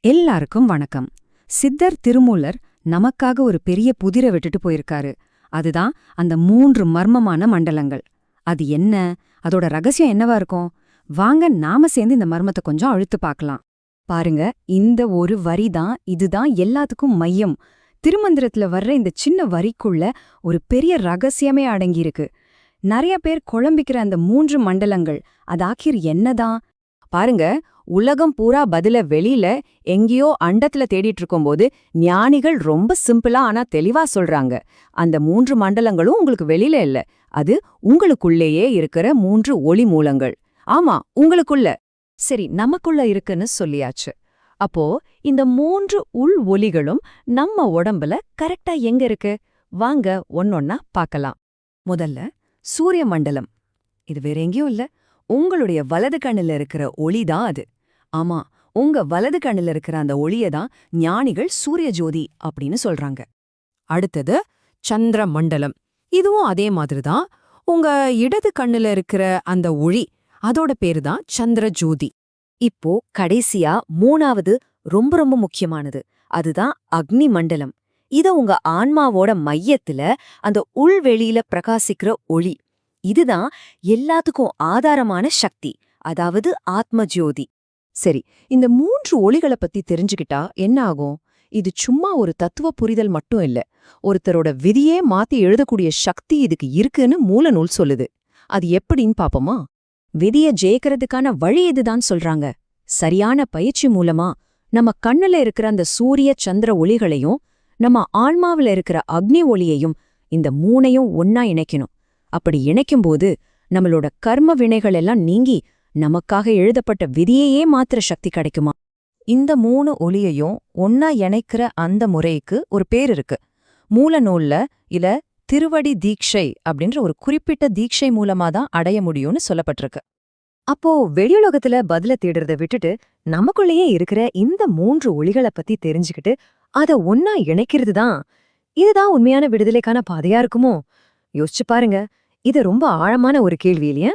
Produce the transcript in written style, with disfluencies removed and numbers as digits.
எல்லாருக்கும் வணக்கம். சித்தர் திருமூலர் நமக்காக ஒரு பெரிய புதிரை விட்டுட்டு போயிருக்காரு. அதுதான் அந்த 3 மர்மமான மண்டலங்கள். அது என்ன, அதோட ரகசியம் என்னவா இருக்கும்? வாங்க நாம சேர்ந்து இந்த மர்மத்தை கொஞ்சம் அழுத்து பார்க்கலாம். பாருங்க, இந்த ஒரு வரிதான், இதுதான் எல்லாத்துக்கும் மையம். திருமந்திரத்துல வர்ற இந்த சின்ன வரிக்குள்ள ஒரு பெரிய ரகசியமே அடங்கியிருக்கு. நிறைய பேர் குழம்பிக்கிற அந்த 3 மண்டலங்கள், அது ஆக்கிர் என்னதான்? பாருங்க, உலகம் பூரா பதில வெளியில எங்கேயோ அண்டத்துல தேடிட்டு இருக்கும்போது ஞானிகள் ரொம்ப சிம்பிளா ஆனா தெளிவா சொல்றாங்க. அந்த 3 மண்டலங்களும் உங்களுக்கு வெளியில இல்ல, அது உங்களுக்குள்ளேயே இருக்கிற 3 ஒளி மூலங்கள். ஆமா, உங்களுக்குள்ள. சரி, நமக்குள்ள இருக்குன்னு சொல்லியாச்சு. அப்போ இந்த 3 உள் ஒலிகளும் நம்ம உடம்புல கரெக்டா எங்க இருக்கு? வாங்க ஒன்னொன்னா பார்க்கலாம். முதல்ல சூரிய மண்டலம். இது வேற எங்கேயும் இல்ல, உங்களுடைய வலது கண்ணுல இருக்கிற ஒளிதான் அது. ஆமா, உங்க வலது கண்ணுல இருக்கிற அந்த ஒளியதான் ஞானிகள் சூரிய ஜோதி அப்படின்னு சொல்றாங்க. அடுத்தது சந்திர மண்டலம். இதுவும் அதே மாதிரிதான். உங்க இடது கண்ணுல இருக்கிற அந்த ஒளி, அதோட பேரு தான் சந்திர ஜோதி. இப்போ கடைசியா 3வது ரொம்ப ரொம்ப முக்கியமானது, அதுதான் அக்னி மண்டலம். இத உங்க ஆன்மாவோட மையத்துல அந்த உள்வெளியில பிரகாசிக்கிற ஒளி. இதுதான் எல்லாத்துக்கும் ஆதாரமான சக்தி, அதாவது ஆத்ம ஜோதி. சரி, இந்த 3 ஒளிகளை பத்தி தெரிஞ்சுக்கிட்டா என்ன ஆகும்? இது சும்மா ஒரு தத்துவ புரிதல் மட்டும் இல்ல, ஒருத்தரோட விதியே மாத்தி எழுதக்கூடிய சக்தி இதுக்கு இருக்குன்னு மூல நூல் சொல்லுது. அது எப்படின்னு பாப்போமா? விதிய ஜெயிக்கிறதுக்கான வழி இதுதான் சொல்றாங்க. சரியான பயிற்சி மூலமா நம்ம கண்ணுல இருக்கிற அந்த சூரிய சந்திர ஒளிகளையும் நம்ம ஆன்மாவில இருக்கிற அக்னி ஒளியையும், இந்த 3ஐயும் ஒன்னா இணைக்கணும். அப்படி இணைக்கும்போது நம்மளோட கர்ம வினைகள் எல்லாம் நீங்கி நமக்காக எழுதப்பட்ட விதியையே மாத்திர சக்தி கிடைக்குமா? இந்த 3 ஒளியையும் ஒன்னா இணைக்கிற அந்த முறைக்கு ஒரு பேர் இருக்கு. மூல நூல்ல இத திருவடி தீட்சை அப்படின்ற ஒரு குறிப்பிட்ட தீட்சை மூலமா தான் அடைய முடியும்னு சொல்லப்பட்டிருக்கு. அப்போ வெளியுலகத்துல பதில தேடுறத விட்டுட்டு நமக்குள்ளேயே இருக்கிற இந்த 3 ஒளிகளை பத்தி தெரிஞ்சுக்கிட்டு அத ஒன்னா இணைக்கிறது தான், இதுதான் உண்மையான விடுதலைக்கான பாதையா இருக்குமோ? யோசிச்சு பாருங்க. இது ரொம்ப ஆழமான ஒரு கேள்வி இல்லையா?